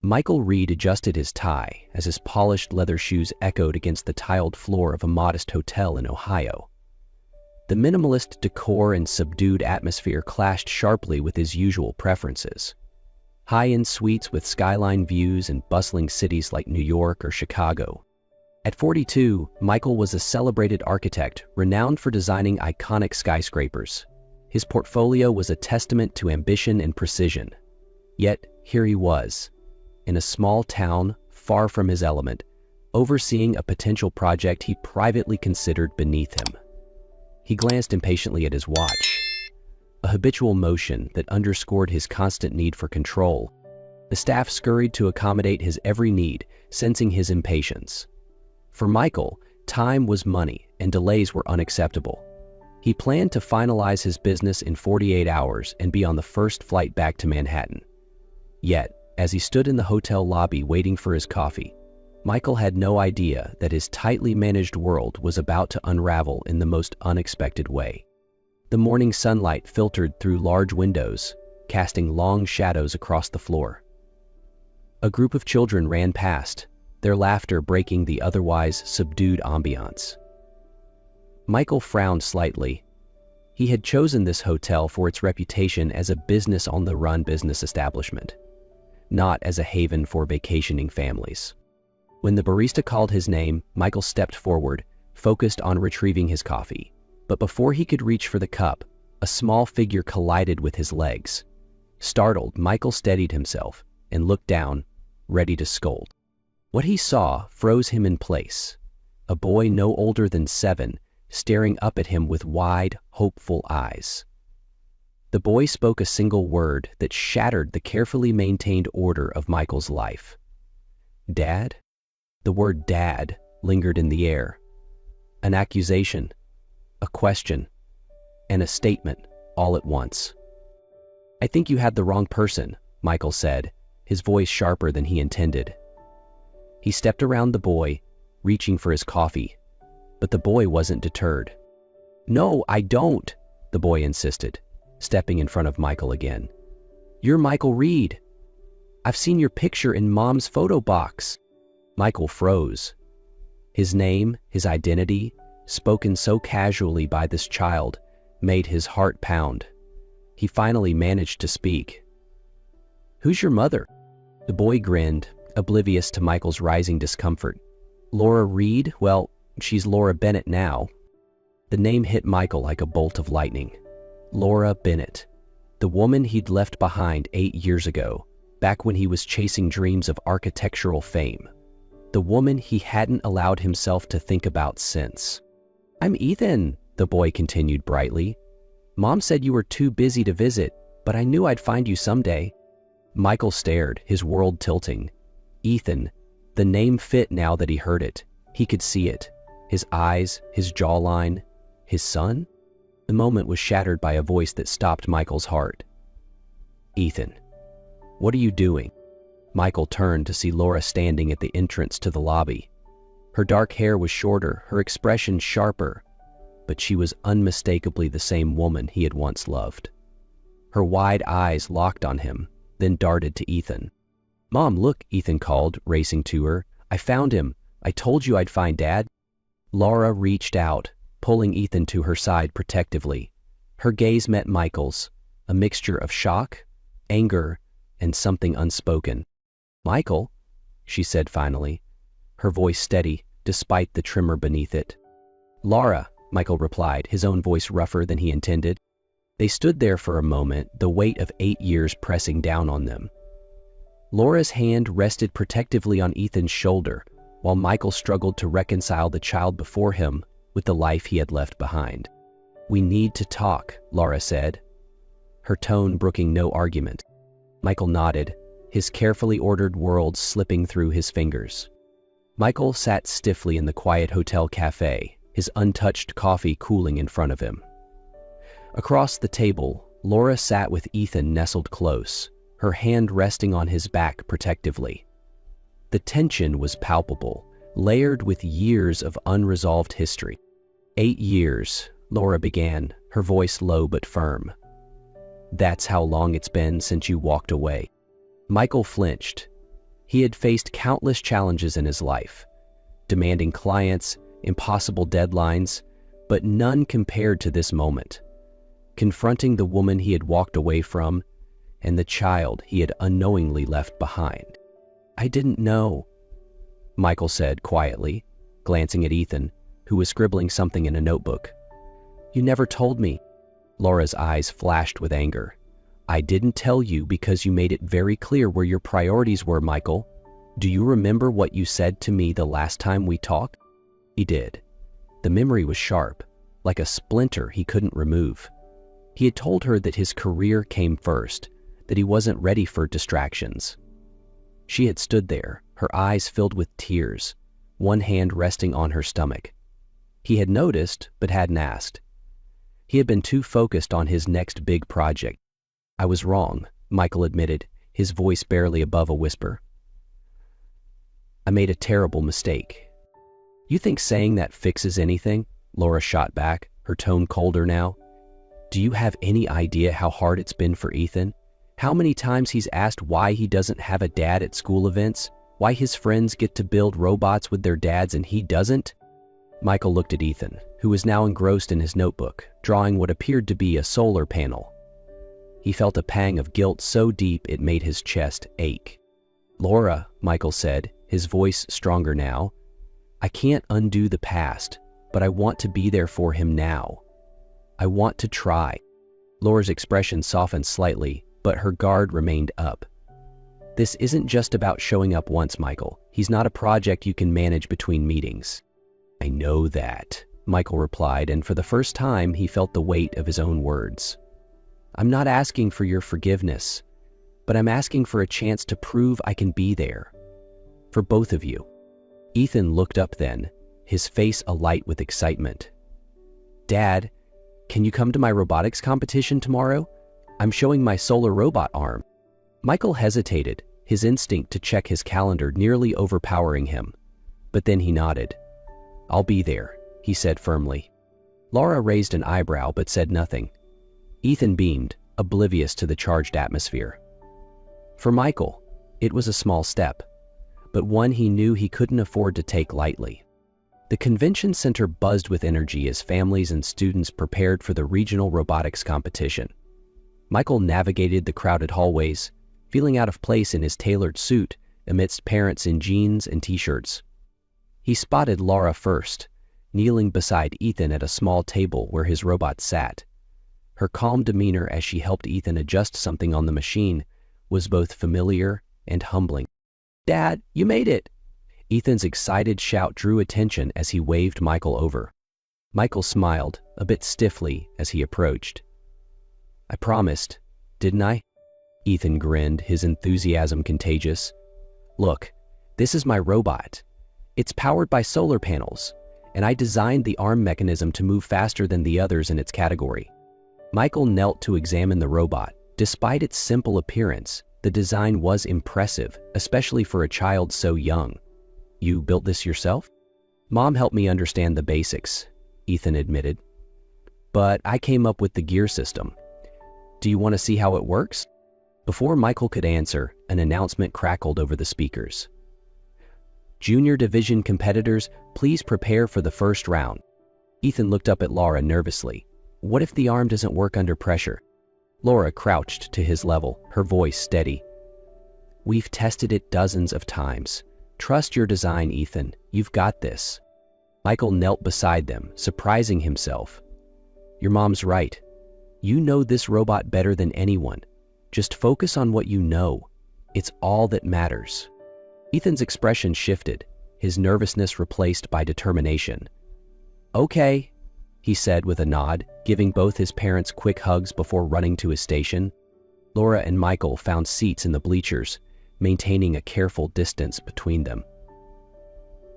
Michael Reed adjusted his tie as his polished leather shoes echoed against the tiled floor of a modest hotel in Ohio. The minimalist decor and subdued atmosphere clashed sharply with his usual preferences. High-end suites with skyline views in bustling cities like New York or Chicago. At 42, Michael was a celebrated architect renowned for designing iconic skyscrapers. His portfolio was a testament to ambition and precision. Yet, here he was, in a small town far from his element, overseeing a potential project he privately considered beneath him. He glanced impatiently at his watch, a habitual motion that underscored his constant need for control. The staff scurried to accommodate his every need, sensing his impatience. For Michael, time was money, and delays were unacceptable. He planned to finalize his business in 48 hours and be on the first flight back to Manhattan. Yet, as he stood in the hotel lobby waiting for his coffee, Michael had no idea that his tightly managed world was about to unravel in the most unexpected way. The morning sunlight filtered through large windows, casting long shadows across the floor. A group of children ran past, their laughter breaking the otherwise subdued ambiance. Michael frowned slightly. He had chosen this hotel for its reputation as a business-on-the-run business establishment, not as a haven for vacationing families. When the barista called his name, Michael stepped forward, focused on retrieving his coffee. But before he could reach for the cup, a small figure collided with his legs. Startled, Michael steadied himself and looked down, ready to scold. What he saw froze him in place. A boy no older than 7, staring up at him with wide, hopeful eyes. The boy spoke a single word that shattered the carefully maintained order of Michael's life. "Dad?" The word "dad" lingered in the air. An accusation, a question, and a statement all at once. "I think you had the wrong person," Michael said, his voice sharper than he intended. He stepped around the boy, reaching for his coffee, but the boy wasn't deterred. "No, I don't," the boy insisted, stepping in front of Michael again. "You're Michael Reed. I've seen your picture in Mom's photo box." Michael froze. His name, his identity, spoken so casually by this child, made his heart pound. He finally managed to speak. "Who's your mother?" The boy grinned, oblivious to Michael's rising discomfort. "Laura Reed? Well, she's Laura Bennett now." The name hit Michael like a bolt of lightning. Laura Bennett, the woman he'd left behind 8 years ago, back when he was chasing dreams of architectural fame. The woman he hadn't allowed himself to think about since. "I'm Ethan," the boy continued brightly. "Mom said you were too busy to visit, but I knew I'd find you someday." Michael stared, his world tilting. Ethan, the name fit now that he heard it. He could see it. His eyes, his jawline. His son? The moment was shattered by a voice that stopped Michael's heart. "Ethan, what are you doing?" Michael turned to see Laura standing at the entrance to the lobby. Her dark hair was shorter, her expression sharper, but she was unmistakably the same woman he had once loved. Her wide eyes locked on him, then darted to Ethan. "Mom, look," Ethan called, racing to her. "I found him. I told you I'd find Dad." Laura reached out, pulling Ethan to her side protectively. Her gaze met Michael's, a mixture of shock, anger, and something unspoken. "Michael," she said finally, her voice steady despite the tremor beneath it. "Laura," Michael replied, his own voice rougher than he intended. They stood there for a moment, the weight of 8 years pressing down on them. Laura's hand rested protectively on Ethan's shoulder, while Michael struggled to reconcile the child before him with the life he had left behind. "We need to talk," Laura said, her tone brooking no argument. Michael nodded, his carefully ordered world slipping through his fingers. Michael sat stiffly in the quiet hotel cafe, his untouched coffee cooling in front of him. Across the table, Laura sat with Ethan nestled close, her hand resting on his back protectively. The tension was palpable, layered with years of unresolved history. 8 years, Laura began, her voice low but firm. "That's how long it's been since you walked away." Michael flinched. He had faced countless challenges in his life, demanding clients, impossible deadlines, but none compared to this moment. Confronting the woman he had walked away from and the child he had unknowingly left behind. "I didn't know," Michael said quietly, glancing at Ethan, who was scribbling something in a notebook. "You never told me." Laura's eyes flashed with anger. "I didn't tell you because you made it very clear where your priorities were, Michael. Do you remember what you said to me the last time we talked?" He did. The memory was sharp, like a splinter he couldn't remove. He had told her that his career came first, that he wasn't ready for distractions. She had stood there, her eyes filled with tears, one hand resting on her stomach. He had noticed, but hadn't asked. He had been too focused on his next big project. "I was wrong," Michael admitted, his voice barely above a whisper. "I made a terrible mistake." "You think saying that fixes anything?" Laura shot back, her tone colder now. "Do you have any idea how hard it's been for Ethan? How many times he's asked why he doesn't have a dad at school events? Why his friends get to build robots with their dads and he doesn't?" Michael looked at Ethan, who was now engrossed in his notebook, drawing what appeared to be a solar panel. He felt a pang of guilt so deep it made his chest ache. "Laura," Michael said, his voice stronger now, "I can't undo the past, but I want to be there for him now. I want to try." Laura's expression softened slightly, but her guard remained up. "This isn't just about showing up once, Michael. He's not a project you can manage between meetings." "I know that," Michael replied, and for the first time he felt the weight of his own words. "I'm not asking for your forgiveness, but I'm asking for a chance to prove I can be there. For both of you." Ethan looked up then, his face alight with excitement. "Dad, can you come to my robotics competition tomorrow? I'm showing my solar robot arm." Michael hesitated, his instinct to check his calendar nearly overpowering him. But then he nodded. "I'll be there," he said firmly. Laura raised an eyebrow but said nothing. Ethan beamed, oblivious to the charged atmosphere. For Michael, it was a small step, but one he knew he couldn't afford to take lightly. The convention center buzzed with energy as families and students prepared for the regional robotics competition. Michael navigated the crowded hallways, feeling out of place in his tailored suit amidst parents in jeans and t-shirts. He spotted Laura first, kneeling beside Ethan at a small table where his robot sat. Her calm demeanor as she helped Ethan adjust something on the machine was both familiar and humbling. "Dad, you made it!" Ethan's excited shout drew attention as he waved Michael over. Michael smiled, a bit stiffly, as he approached. "I promised, didn't I?" Ethan grinned, his enthusiasm contagious. "Look, this is my robot. It's powered by solar panels, and I designed the arm mechanism to move faster than the others in its category." Michael knelt to examine the robot. Despite its simple appearance, the design was impressive, especially for a child so young. "You built this yourself?" "Mom helped me understand the basics," Ethan admitted. "But I came up with the gear system. Do you want to see how it works?" Before Michael could answer, an announcement crackled over the speakers. "Junior Division competitors, please prepare for the first round." Ethan looked up at Laura nervously. "What if the arm doesn't work under pressure?" Laura crouched to his level, her voice steady. "We've tested it dozens of times. Trust your design, Ethan. You've got this." Michael knelt beside them, surprising himself. "Your mom's right. You know this robot better than anyone. Just focus on what you know. It's all that matters." Ethan's expression shifted, his nervousness replaced by determination. "Okay," he said with a nod, giving both his parents quick hugs before running to his station. Laura and Michael found seats in the bleachers, maintaining a careful distance between them.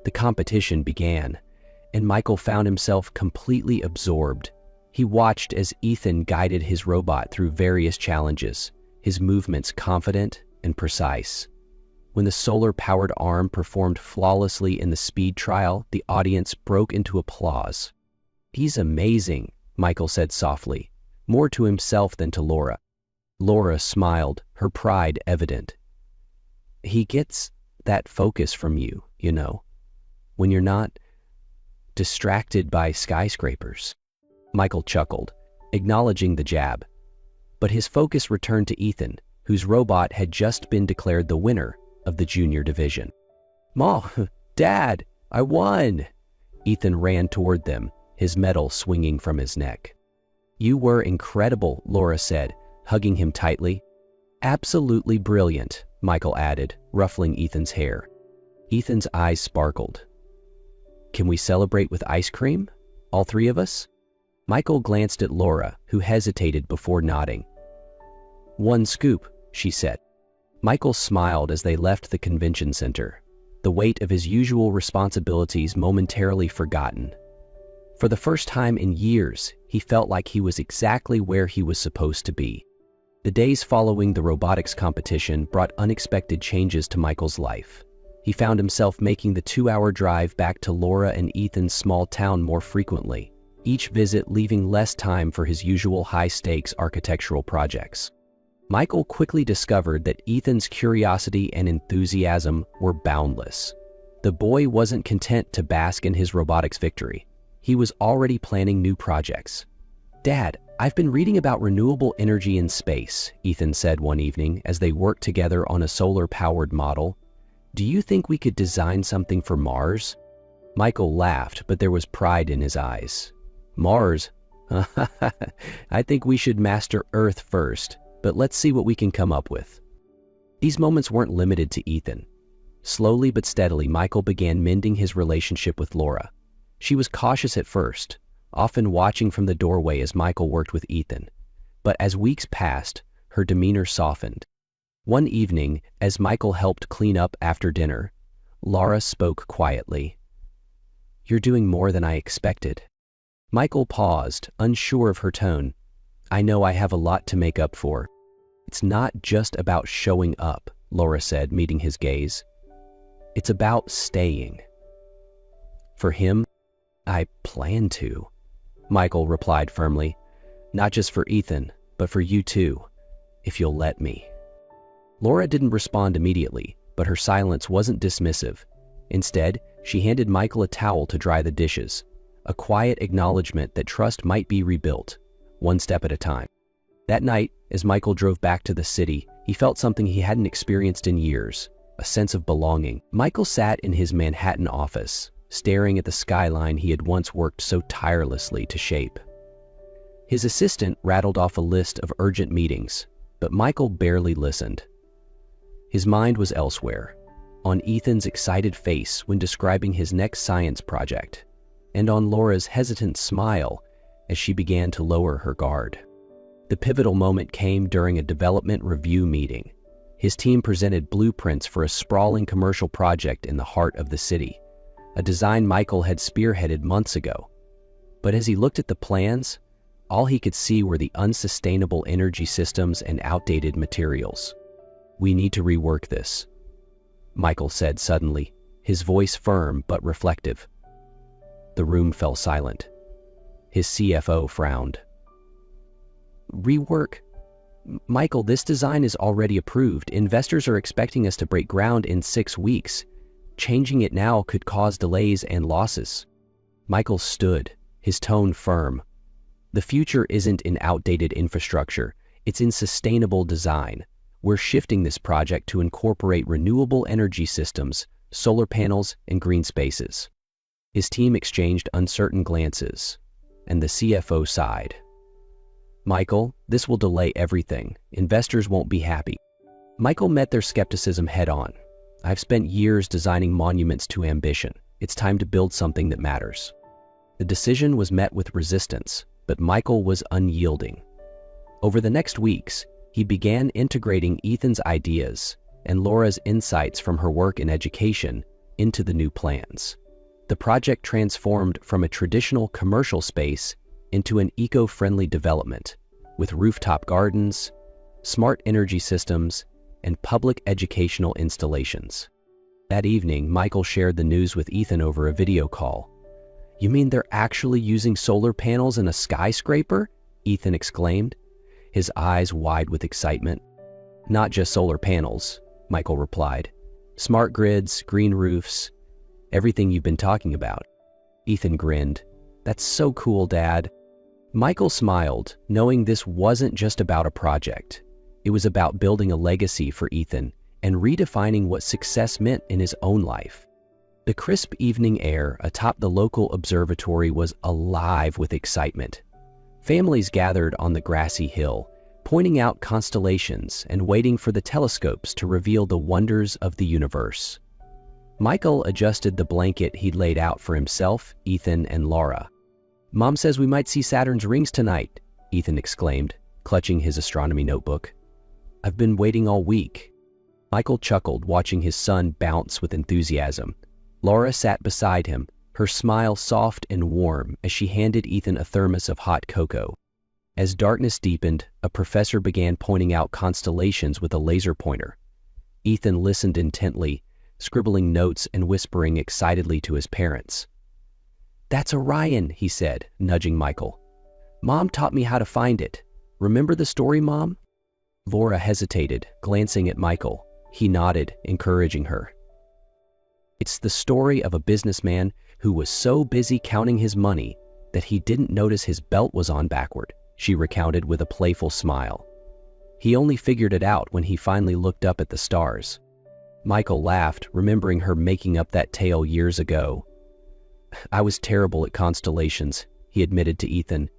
The competition began, and Michael found himself completely absorbed. He watched as Ethan guided his robot through various challenges, his movements confident and precise. When the solar-powered arm performed flawlessly in the speed trial, the audience broke into applause. "He's amazing," Michael said softly, more to himself than to Laura. Laura smiled, her pride evident. He gets that focus from you, when you're not distracted by skyscrapers. Michael chuckled, acknowledging the jab. But his focus returned to Ethan, whose robot had just been declared the winner of the junior division. "Ma, Dad, I won!" Ethan ran toward them, his medal swinging from his neck. "You were incredible," Laura said, hugging him tightly. "Absolutely brilliant," Michael added, ruffling Ethan's hair. Ethan's eyes sparkled. "Can we celebrate with ice cream? All three of us?" Michael glanced at Laura, who hesitated before nodding. "One scoop," she said. Michael smiled as they left the convention center, the weight of his usual responsibilities momentarily forgotten. For the first time in years, he felt like he was exactly where he was supposed to be. The days following the robotics competition brought unexpected changes to Michael's life. He found himself making the 2-hour drive back to Laura and Ethan's small town more frequently, each visit leaving less time for his usual high-stakes architectural projects. Michael quickly discovered that Ethan's curiosity and enthusiasm were boundless. The boy wasn't content to bask in his robotics victory. He was already planning new projects. "Dad, I've been reading about renewable energy in space," Ethan said one evening as they worked together on a solar-powered model. "Do you think we could design something for Mars?" Michael laughed, but there was pride in his eyes. "Mars? I think we should master Earth first, but let's see what we can come up with." These moments weren't limited to Ethan. Slowly but steadily, Michael began mending his relationship with Laura. She was cautious at first, often watching from the doorway as Michael worked with Ethan. But as weeks passed, her demeanor softened. One evening, as Michael helped clean up after dinner, Laura spoke quietly. "You're doing more than I expected." Michael paused, unsure of her tone. "I know I have a lot to make up for." "It's not just about showing up," Laura said, meeting his gaze. "It's about staying." "For him, I plan to," Michael replied firmly. "Not just for Ethan, but for you too, if you'll let me." Laura didn't respond immediately, but her silence wasn't dismissive. Instead, she handed Michael a towel to dry the dishes, a quiet acknowledgement that trust might be rebuilt, one step at a time. That night, as Michael drove back to the city, he felt something he hadn't experienced in years, a sense of belonging. Michael sat in his Manhattan office, staring at the skyline he had once worked so tirelessly to shape. His assistant rattled off a list of urgent meetings, but Michael barely listened. His mind was elsewhere, on Ethan's excited face when describing his next science project, and on Laura's hesitant smile as she began to lower her guard. The pivotal moment came during a development review meeting. His team presented blueprints for a sprawling commercial project in the heart of the city, a design Michael had spearheaded months ago. But as he looked at the plans, all he could see were the unsustainable energy systems and outdated materials. "We need to rework this," Michael said suddenly, his voice firm but reflective. The room fell silent. His CFO frowned. "Rework? Michael, this design is already approved. Investors are expecting us to break ground in 6 weeks. Changing it now could cause delays and losses." Michael stood, his tone firm. "The future isn't in outdated infrastructure, it's in sustainable design. We're shifting this project to incorporate renewable energy systems, solar panels, and green spaces." His team exchanged uncertain glances, and the CFO sighed. "Michael, this will delay everything. Investors won't be happy." Michael met their skepticism head-on. "I've spent years designing monuments to ambition. It's time to build something that matters." The decision was met with resistance, but Michael was unyielding. Over the next weeks, he began integrating Ethan's ideas and Laura's insights from her work in education into the new plans. The project transformed from a traditional commercial space into an eco-friendly development, with rooftop gardens, smart energy systems, and public educational installations. That evening, Michael shared the news with Ethan over a video call. "You mean they're actually using solar panels in a skyscraper?" Ethan exclaimed, his eyes wide with excitement. "Not just solar panels," Michael replied. Smart grids, green roofs, everything you've been talking about. Ethan grinned. That's so cool, Dad. Michael smiled, knowing this wasn't just about a project. It was about building a legacy for Ethan and redefining what success meant in his own life. The crisp evening air atop the local observatory was alive with excitement. Families gathered on the grassy hill, pointing out constellations and waiting for the telescopes to reveal the wonders of the universe. Michael adjusted the blanket he'd laid out for himself, Ethan, and Laura. "Mom says we might see Saturn's rings tonight," Ethan exclaimed, clutching his astronomy notebook. "I've been waiting all week." Michael chuckled, watching his son bounce with enthusiasm. Laura sat beside him, her smile soft and warm as she handed Ethan a thermos of hot cocoa. As darkness deepened, a professor began pointing out constellations with a laser pointer. Ethan listened intently, scribbling notes and whispering excitedly to his parents. "That's Orion," he said, nudging Michael. "Mom taught me how to find it. Remember the story, Mom?" Laura hesitated, glancing at Michael. He nodded, encouraging her. "It's the story of a businessman who was so busy counting his money that he didn't notice his belt was on backward," she recounted with a playful smile. "He only figured it out when he finally looked up at the stars." Michael laughed, remembering her making up that tale years ago. "I was terrible at constellations," he admitted to Ethan.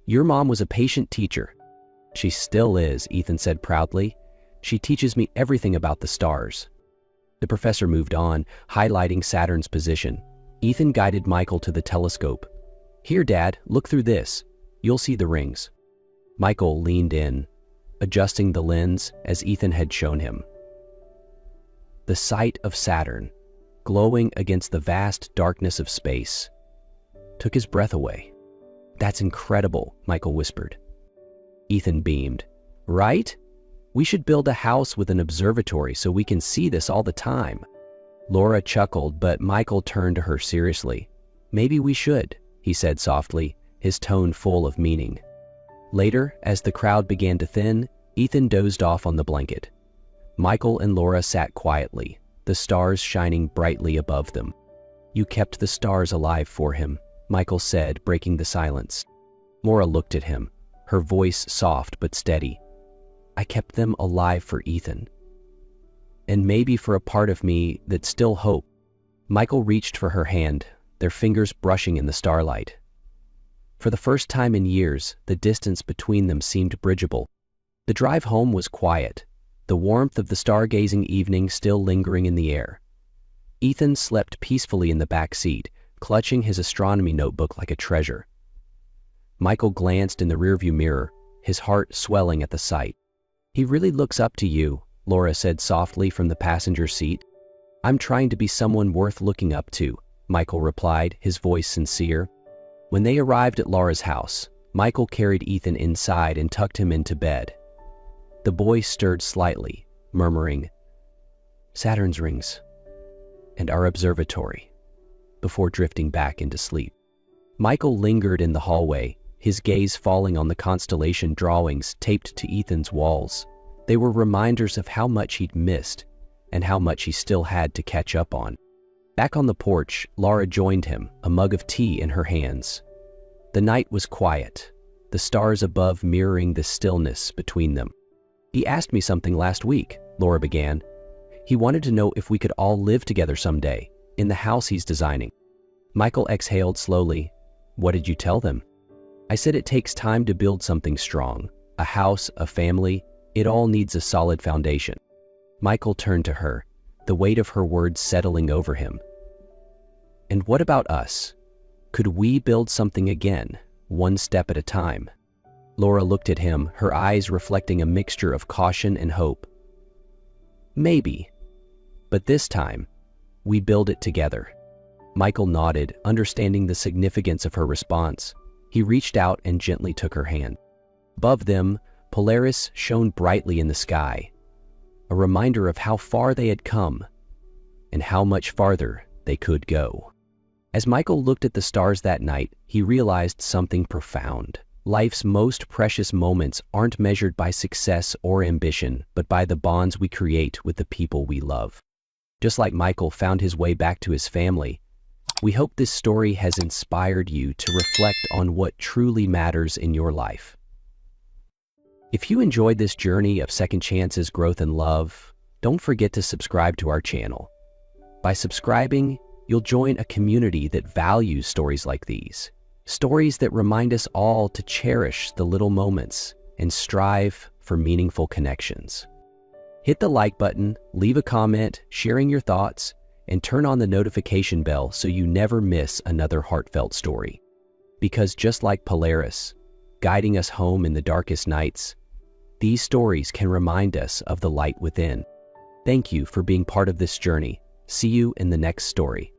"Your mom was a patient teacher." "She still is," Ethan said proudly. "She teaches me everything about the stars." The professor moved on, highlighting Saturn's position. Ethan guided Michael to the telescope. "Here, Dad, look through this. You'll see the rings." Michael leaned in, adjusting the lens as Ethan had shown him. The sight of Saturn, glowing against the vast darkness of space, took his breath away. "That's incredible," Michael whispered. Ethan beamed. "Right? We should build a house with an observatory so we can see this all the time." Laura chuckled, but Michael turned to her seriously. "Maybe we should," he said softly, his tone full of meaning. Later, as the crowd began to thin, Ethan dozed off on the blanket. Michael and Laura sat quietly, the stars shining brightly above them. "You kept the stars alive for him," Michael said, breaking the silence. Laura looked at him, her voice soft but steady. "I kept them alive for Ethan. And maybe for a part of me that still hoped." Michael reached for her hand, their fingers brushing in the starlight. For the first time in years, the distance between them seemed bridgeable. The drive home was quiet, the warmth of the stargazing evening still lingering in the air. Ethan slept peacefully in the back seat, clutching his astronomy notebook like a treasure. Michael glanced in the rearview mirror, his heart swelling at the sight. "He really looks up to you," Laura said softly from the passenger seat. "I'm trying to be someone worth looking up to," Michael replied, his voice sincere. When they arrived at Laura's house, Michael carried Ethan inside and tucked him into bed. The boy stirred slightly, murmuring, "Saturn's rings and our observatory," before drifting back into sleep. Michael lingered in the hallway, his gaze falling on the constellation drawings taped to Ethan's walls. They were reminders of how much he'd missed and how much he still had to catch up on. Back on the porch, Laura joined him, a mug of tea in her hands. The night was quiet, the stars above mirroring the stillness between them. "He asked me something last week," Laura began. "He wanted to know if we could all live together someday, in the house he's designing." Michael exhaled slowly. "What did you tell them?" "I said it takes time to build something strong. A house, a family, it all needs a solid foundation." Michael turned to her, the weight of her words settling over him. "And what about us? Could we build something again, one step at a time?" Laura looked at him, her eyes reflecting a mixture of caution and hope. "Maybe. But this time, we build it together." Michael nodded, understanding the significance of her response. He reached out and gently took her hand. Above them, Polaris shone brightly in the sky, a reminder of how far they had come and how much farther they could go. As Michael looked at the stars that night, he realized something profound. Life's most precious moments aren't measured by success or ambition, but by the bonds we create with the people we love. just like Michael found his way back to his family. We hope this story has inspired you to reflect on what truly matters in your life. If you enjoyed this journey of second chances, growth, and love, don't forget to subscribe to our channel. By subscribing, you'll join a community that values stories like these. Stories that remind us all to cherish the little moments and strive for meaningful connections. Hit the like button, leave a comment, sharing your thoughts, and turn on the notification bell so you never miss another heartfelt story. Because just like Polaris, guiding us home in the darkest nights, these stories can remind us of the light within. Thank you for being part of this journey. See you in the next story.